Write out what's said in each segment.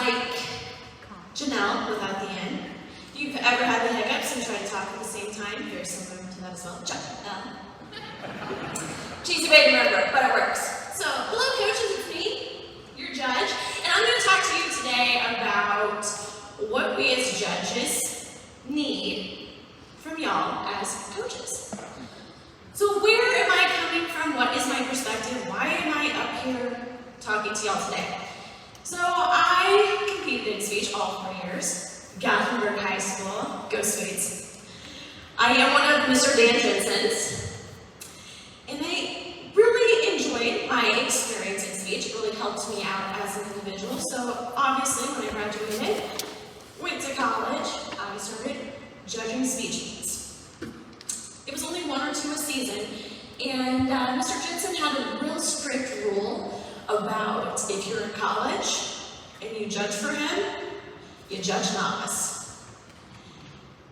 like Janelle without the N. If you've ever had the hiccups and tried to talk at the same time, very similar to that as well. Janelle. Cheesy way to remember, but it works. So, hello coaches, it's me, your judge, and I'm going to talk to you today about what we as judges need from y'all as coaches. So where am I coming from? What is my perspective? Why am I up here talking to y'all today? So I competed in speech all 4 years. Gothenburg High School, go Swedes. I am one of Mr. Dan Jensen's. And I really enjoyed my experience in speech. It really helped me out as an individual. So obviously when I graduated, went to college, I started judging speech meets. It was only 1 or 2 a season, and Mr. Jensen had a real strict rule about if you're in college and you judge for him, you judge novice.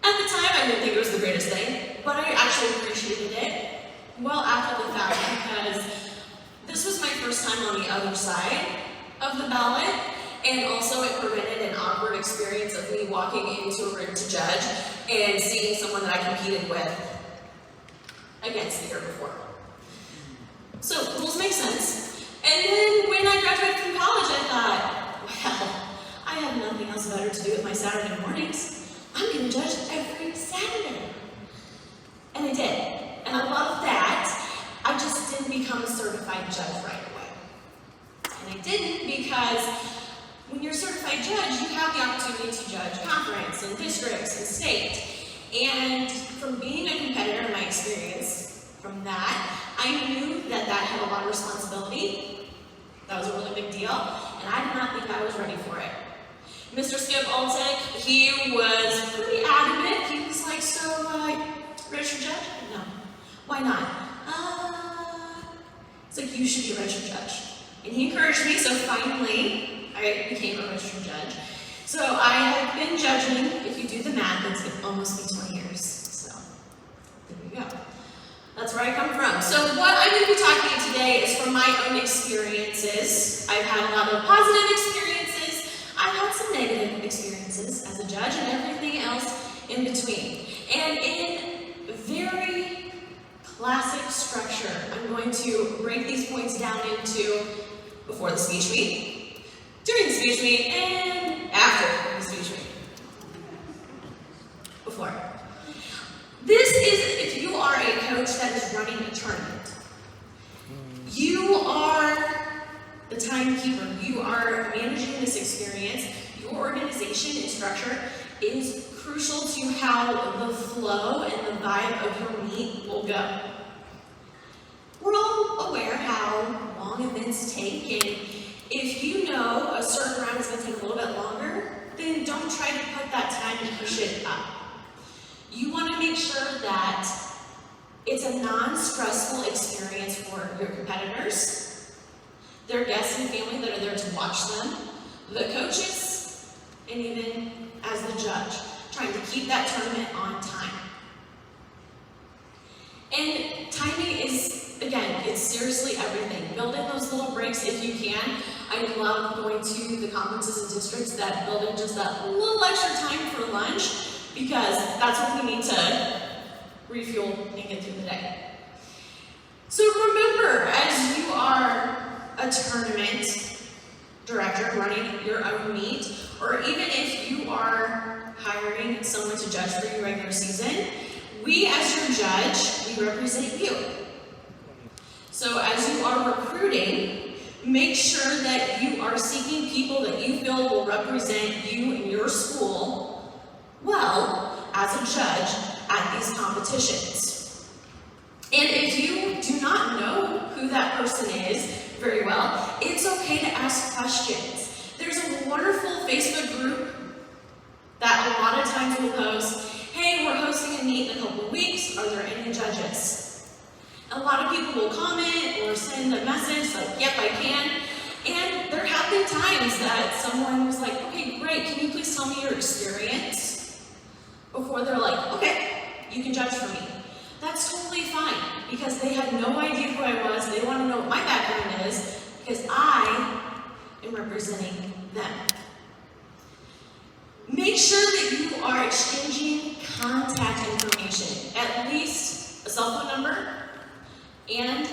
At the time, I didn't think it was the greatest thing, but I actually appreciated it well after the fact because this was my first time on the other side of the ballot, and also it prevented an awkward experience of me walking into a room to judge and seeing someone that I competed with against the year before. So rules make sense. And then when I graduated from college, I thought, well, I have nothing else better to do with my Saturday mornings. I'm going to judge every Saturday. And I did. And I love that. I just didn't become a certified judge right away. And I didn't because when you're a certified judge, you have the opportunity to judge conference and districts and state. And from being a competitor in my experience from that, I knew that that had a lot of responsibility. That was a really big deal, and I did not think I was ready for it. Mr. Skip Altek, he was pretty adamant. He was like, so, registered judge? No. Why not? It's like, you should be a registered judge. And he encouraged me, so finally, I became a registered judge. So I have been judging, if you do the math, it's going to almost be 20 years. So there we go. That's where I come from. So what I'm going to be talking to you today is from my own experiences. I've had a lot of positive experiences. I've had some negative experiences as a judge and everything else in between. And in very classic structure, I'm going to break these points down into before the speech meet, during the speech meet, and after the speech meet. Before. This is if you are a coach that is running a tournament. You are the timekeeper. You are managing this experience. Your organization and structure is crucial to how the flow and the vibe of your meet will go. We're all aware how long events take, and if you know a certain round is going to take a little bit longer, then don't try to put that time and push it up. You want to make sure that it's a non-stressful experience for your competitors, their guests and family that are there to watch them, the coaches, and even as the judge, trying to keep that tournament on time. And timing is, again, it's seriously everything. Build in those little breaks if you can. I love going to the conferences and districts that build in just that little extra time for lunch because that's what we need to refuel and get through the day. So remember, as you are a tournament director running your own meet, or even if you are hiring someone to judge for your regular season, we as your judge, we represent you. So as you are recruiting, make sure that you are seeking people that you feel will represent you and your school well as a judge at these competitions. And if you do not know who that person is very well, it's okay to ask questions. There's a wonderful Facebook group that a lot of times will post, hey, we're hosting a meet in a couple of weeks, are there any judges? A lot of people will comment or send a message like, yep, I can. And there have been times that someone was like, okay, great, can you please tell me your experience? Before they're like, okay, you can judge for me. That's totally fine, because they had no idea who I was. They want to know what my background is, because I am representing them. contact information, at least a cell phone number and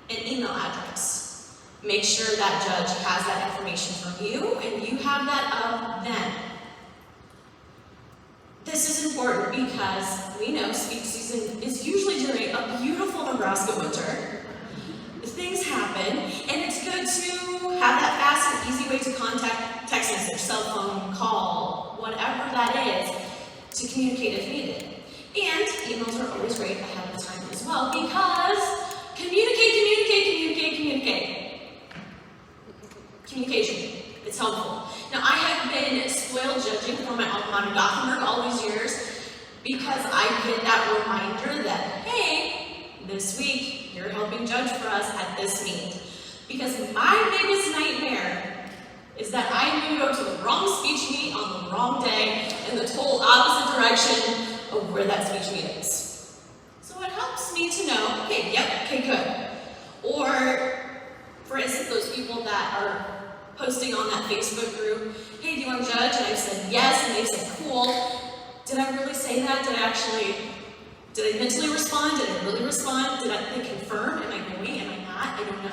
an email address. Make sure that judge has that information from you and you have that of them. This is important because we know speech season is usually during a beautiful Nebraska winter. Things happen, and it's good to have that fast and easy way to contact, text message, cell phone, call, whatever that is, to communicate if needed. And emails are always great ahead of time as well because communicate. Communication, it's helpful. Now, I have been spoiled judging for my alma mater, Gothenburg, all these years because I get that reminder that, hey, this week you're helping judge for us at this meet. Because my biggest nightmare is that I may go to the wrong speech meet on the wrong day in the total opposite direction of where that speech meet is. So it helps me to know, okay, good. Or, for instance, those people that are posting on that Facebook group, hey, do you want to judge? And I've said yes, and they've said cool. Did I really say that? Did I mentally respond? Did I really respond? Did I confirm? Am I going? Am I not? I don't know.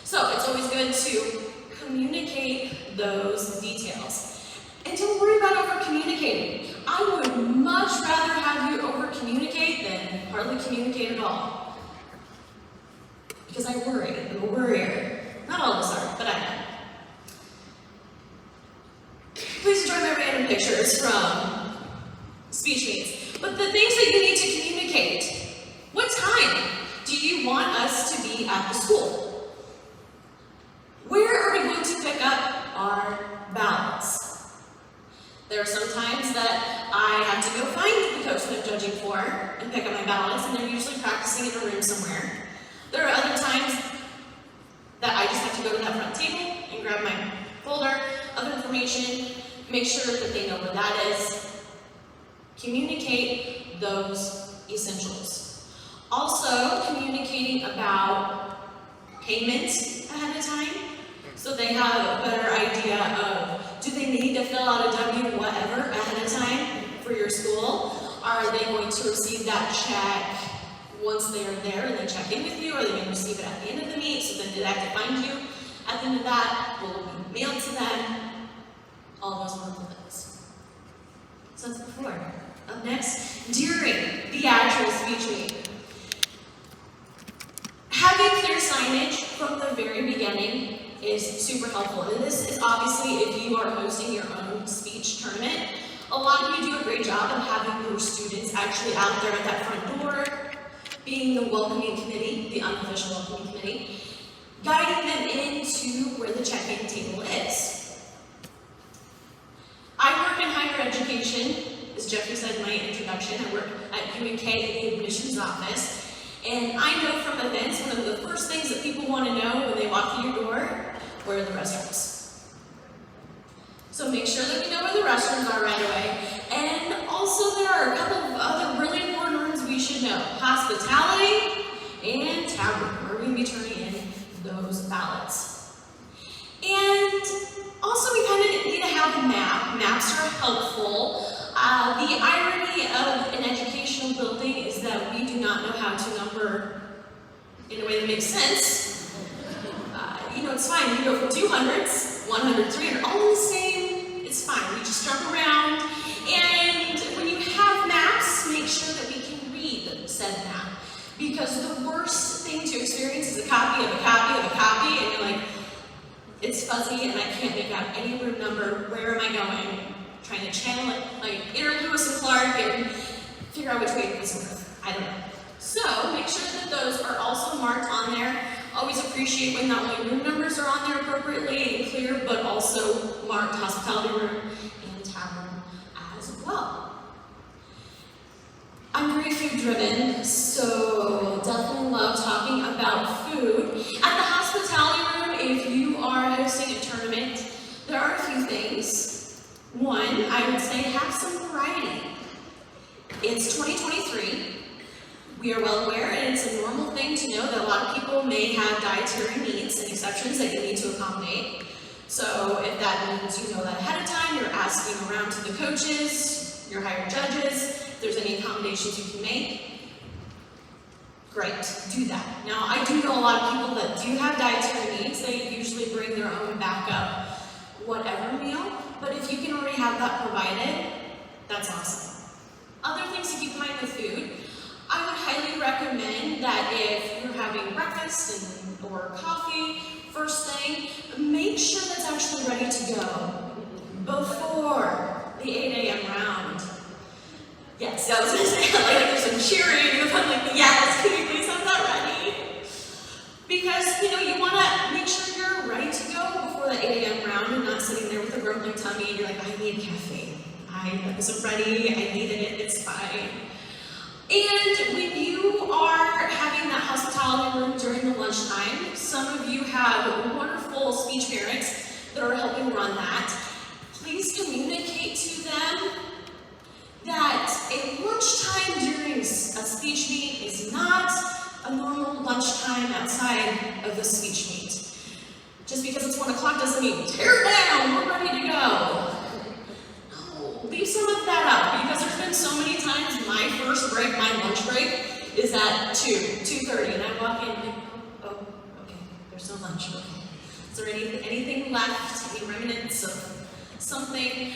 So it's always good to communicate those details. And don't worry about over-communicating. I would much rather have you over-communicate than hardly communicate at all. Because I worry. I'm a worrier. Not all of us are, but I am. Please enjoy my random pictures from speech meets. But the things that you need to communicate. What time do you want us to be at the school? Where are we going to pick up our ballots? There are some times that I have to go find the coach that I'm judging for and pick up my ballots, and they're usually practicing in a room somewhere. There are other times that I just have to go to that front table and grab my folder of information, make sure that they know where that is. Communicate those essentials. Also, communicating about payments ahead of time, so they have a better idea of, do they need to fill out a W whatever ahead of time for your school? Are they going to receive that check once they are there and they check in with you? Are they going to receive it at the end of the meet? So then do they have to find you at the end of that? Will it be mailed to them? All those wonderful things. So that's before. Up next, during the actual speech meet. Having clear signage from the very beginning is super helpful. And this is obviously if you are hosting your own speech tournament. A lot of you do a great job of having your students actually out there at that front door, being the welcoming committee, the unofficial welcoming committee, guiding them into where the check-in table is. I work in higher education. As Jeffrey said in my introduction, I work at UNK in the admissions office. And I know from events, one of the first things that people want to know when they walk through your door, where are the restrooms? So make sure that we know where the restrooms are right away. And also there are a couple of other really important rooms we should know. Hospitality and tab room, where we're going to be turning in those ballots. And also we kind of need to have a map. Maps are helpful. The irony of an educational building is that we do not know how to number in a way that makes sense. It's fine. You go from 200s, 100, 300, all the same. It's fine. We just jump around. And when you have maps, make sure that we can read said map. Because the worst thing to experience is a copy of a copy of a copy, and you're like, it's fuzzy and I can't make out any room number. Where am I going? Trying to channel it, like inner Lewis and Clark, and figure out which way it is north. I don't know. So make sure that those are also marked on there. Always appreciate when not only room numbers are on there appropriately and clear, but also marked hospitality room and tab room as well. I'm very food driven, so definitely love talking about food. At the hospitality room, if you are hosting a tournament, there are a few things. One, I would say have some variety. It's 2023. We are well aware, and it's a normal thing to know that a lot of people may have dietary needs and exceptions that you need to accommodate. So if that means you know that ahead of time, you're asking around to the coaches, your hired judges, If there's any accommodations you can make, great, do that. Now, I do know a lot of people that do have dietary needs. They usually bring their own backup whatever meal, but if you can already have that provided, that's awesome. Other things to keep in mind with food, I would highly recommend that if you're having breakfast or coffee first thing, make sure that's actually ready to go before the 8 a.m. round. Yes, I was going to say, like, there's some cheering, I'm like, yes, can you please have that ready? Because, you want to make sure you're ready to go before the 8 a.m. round and not sitting there with a grumbling tummy and you're like, I need caffeine. I wasn't ready, I needed it, it's fine. And when you are having that hospitality room during the lunchtime, some of you have wonderful speech parents that are helping run that. Please communicate to them that a lunchtime during a speech meet is not a normal lunchtime outside of the speech meet. Just because it's 1 o'clock doesn't mean tear it down, we're ready to go. No, leave some of that out, because there's been so many times my first break, my lunch break, is at 2:30, and I walk in and oh, okay, there's no lunch, okay. Is there anything left, any remnants of something?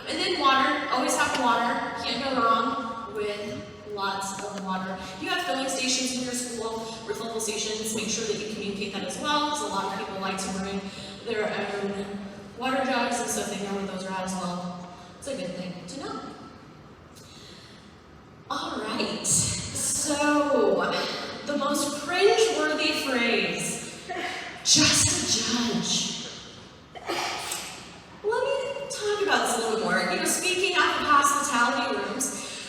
And then water, always have water, can't go wrong with lots of water. You have filling stations in your school, refillable stations, make sure that you communicate that as well, because a lot of people like to bring their own water jugs, and so they know where those are at as well. It's a good thing to know. All right, so the most cringe-worthy phrase, just a judge. Let me talk about this a little more. Speaking out of hospitality rooms,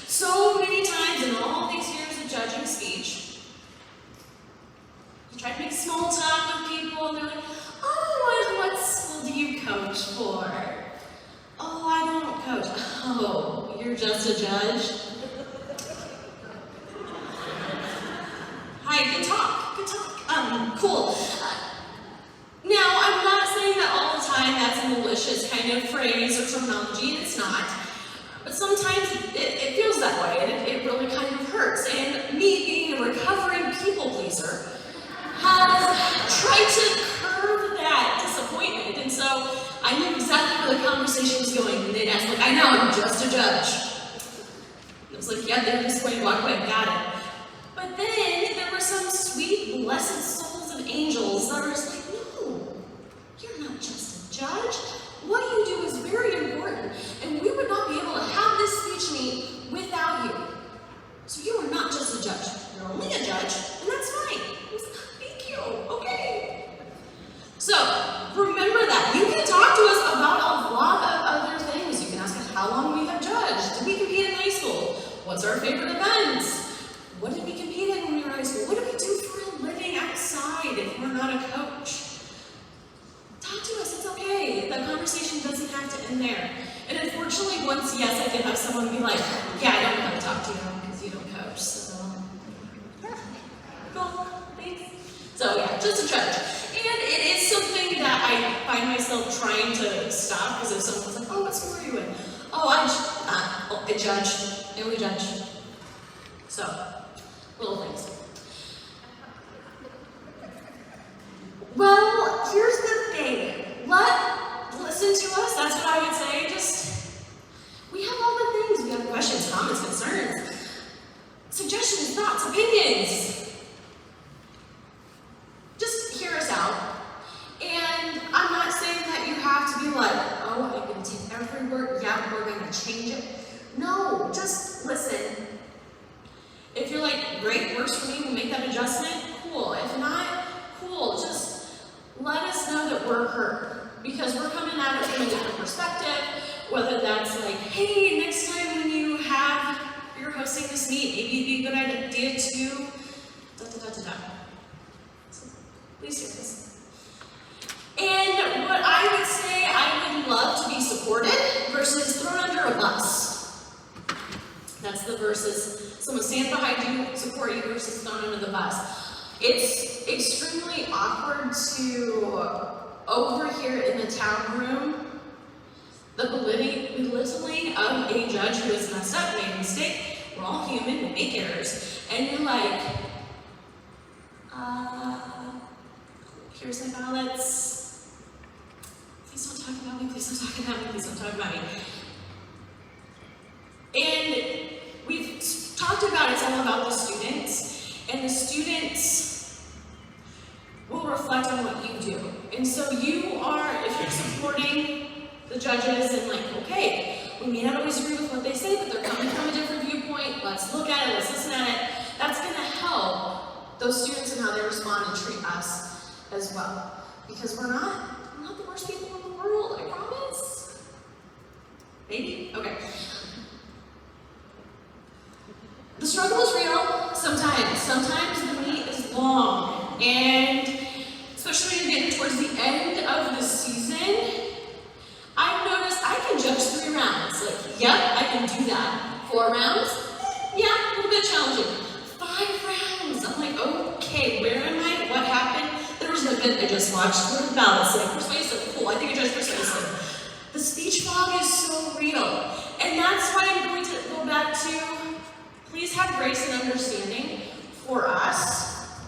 so many times in all these years of judging speech, you try to make small talk with people, and they're like, oh, and what school do you coach for? Oh, I don't coach. Oh, you're just a judge? Hi, good talk, good talk. Cool. Now, I'm not saying that all the time that's a malicious kind of phrase or terminology, and it's not. But sometimes it feels that way, and it really kind of hurts. And me, being a recovering people pleaser, has tried to curb that disappointment. And so I knew exactly where the conversation was going. And they'd ask, like, I know, I'm just a judge. And it was like, yeah, they're just going to walk away, got it. But then there were some sweet, blessed souls of angels that were just like, no, you're not just a judge. What you do is very important, and we would not be able to have this speech meet without you. So you are not just a judge. You're only a judge, and that's fine. I was like, thank you, okay. So remember that. You can talk to us about a lot of other things. You can ask us how long we have judged. Did we compete in high school? What's our favorite events? What did we compete in when we were in high school? What do we do for a living outside if we're not a coach? Talk to us, it's okay. The conversation doesn't have to end there. And unfortunately, once, yes, I did have someone be like, yeah, I don't know how to talk to you because you don't coach, so. Cool, thanks. So yeah, just a judge. And it is something that I find myself trying to stop, because if someone's like, oh, what school are you in? Oh, I judge. I only judge. So, little things. Well, here's the thing. Listen to us, that's what I would say. Just, we have all the things. We have questions, comments, concerns, suggestions, thoughts, opinions. Just hear us out. And I'm not saying that you have to be like, oh, I'm going to take every word, yeah, we're going to change it. No, just listen. If you're like, great, works for me, we'll make that adjustment, cool. If not, cool. Just let us know that we're heard, because we're coming at it from a different perspective, whether that's like, hey, next time when you're hosting this meet, maybe it'd be a good idea to da-da-da-da-da. So, please hear this. And what I would say, I would love to be supported versus thrown under a bus. That's the versus someone stands behind you, support you, versus thrown under the bus. It's extremely awkward to overhear in the town room the belittling of a judge who has messed up, made a mistake, we're all human, we make errors, and you're like, here's my ballots. Please don't talk about me, please don't talk about me, please don't talk about me. And we've talked about it's all about the students, and the students will reflect on what you do. And so you are, if you're supporting the judges and like, okay, we may not always agree with what they say, but they're coming from a different viewpoint, let's look at it, let's listen at it, that's gonna help those students and how they respond and treat us as well. Because we're not the worst people in the world, I promise. Maybe? Okay. The struggle is real sometimes. Sometimes the meet is long. And especially when you're getting towards the end of the season, I've noticed I can judge 3 rounds. Like, yep, I can do that. 4 rounds? Yeah, a little bit challenging. 5 rounds. I'm like, okay, where am I? What happened? There was an event I just watched where the ballots like persuasive. Cool, I think I judged persuasive. The speech fog is so real. And that's why I'm going to go back to please have grace and understanding for us.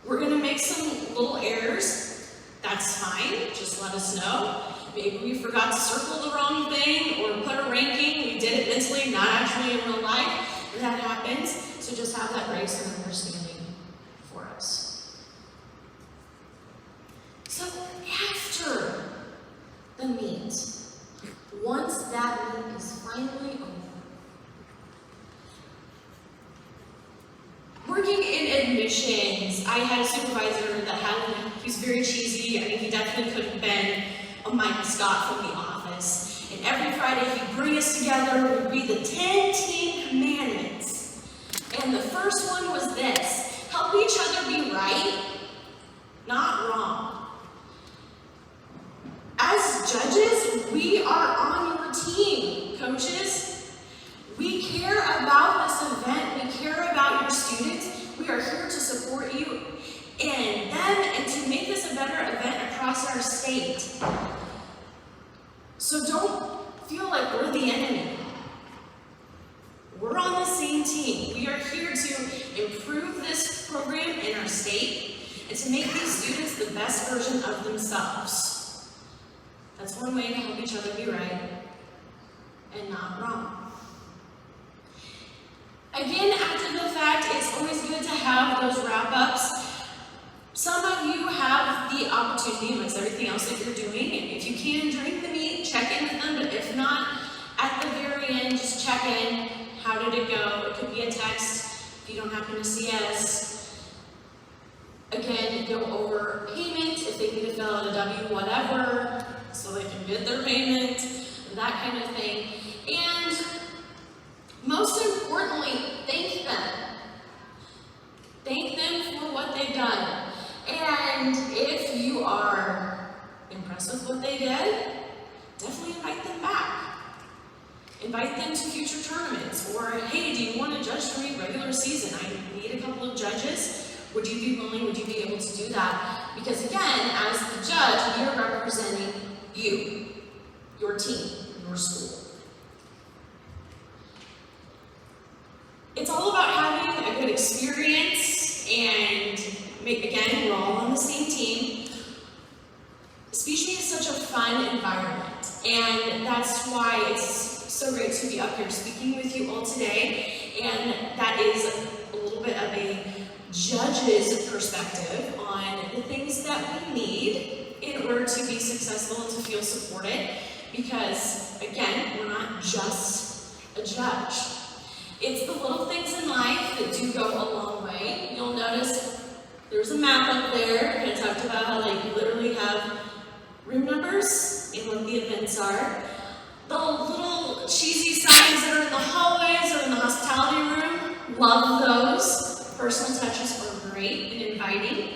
We're going to make some little errors. That's fine. Just let us know. Maybe we forgot to circle the wrong thing or put a ranking. We did it mentally, not actually in real life. That happens. So just have that grace and understanding for us. So after the meet, once that meet is finally over, working in admissions, I had a supervisor that he's very cheesy. I mean, he definitely could have been a Michael Scott from The Office. And every Friday he'd bring us together, we'd read the 10 Commandments. And the first one was this: help each other be right, not wrong. As judges, we are on your team, coaches. We care about this event. We care about your students. We are here to support you and them and to make this a better event across our state. So don't feel like we're the enemy. We're on the same team. We are here to improve this program in our state and to make these students the best version of themselves. That's one way to help each other be right and not wrong. Again, after the fact, it's always good to have those wrap-ups. Some of you have the opportunity, like everything else that you're doing, and if you can during the meet, check in with them, but if not, at the very end, just check in. How did it go? It could be a text if you don't happen to see us. Again, go over payment, if they need to fill out a W, whatever, so they can get their payment, that kind of thing. And most importantly, thank them. Thank them for what they've done. And if you are impressed with what they did, definitely invite them back. Invite them to future tournaments. Or, hey, do you want to judge for me regular season? I need a couple of judges. Would you be willing? Would you be able to do that? Because again, as the judge, we are representing you, your team, your school. It's all about having a good experience, and again, we're all on the same team. Speech Meet is such a fun environment, and that's why it's so great to be up here speaking with you all today. And that is a little bit of a judge's perspective on the things that we need in order to be successful and to feel supported. Because again, we're not just a judge. It's the little things in life that do go a long way. You'll notice there's a map up there. I kind of talked about how they literally have room numbers and what the events are. The little cheesy signs that are in the hallways or in the hospitality room, love those. Personal touches are great and inviting.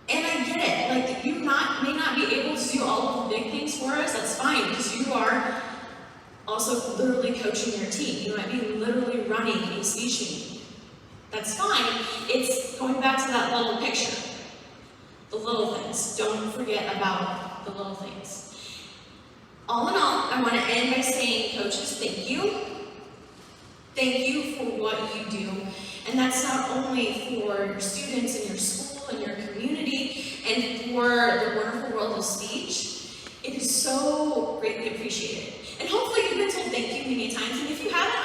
And I get it. Like, you may not be able to do all of the big things for us. That's fine, because you are also literally coaching your team. You might be literally running a speech meeting. That's fine. It's going back to that little picture. The little things. Don't forget about the little things. All in all, I want to end by saying, coaches, thank you. Thank you for what you do. And that's not only for your students and your school and your community and for the wonderful world of speech. It is so greatly appreciated. And hopefully you've been told thank you many times. And if you haven't,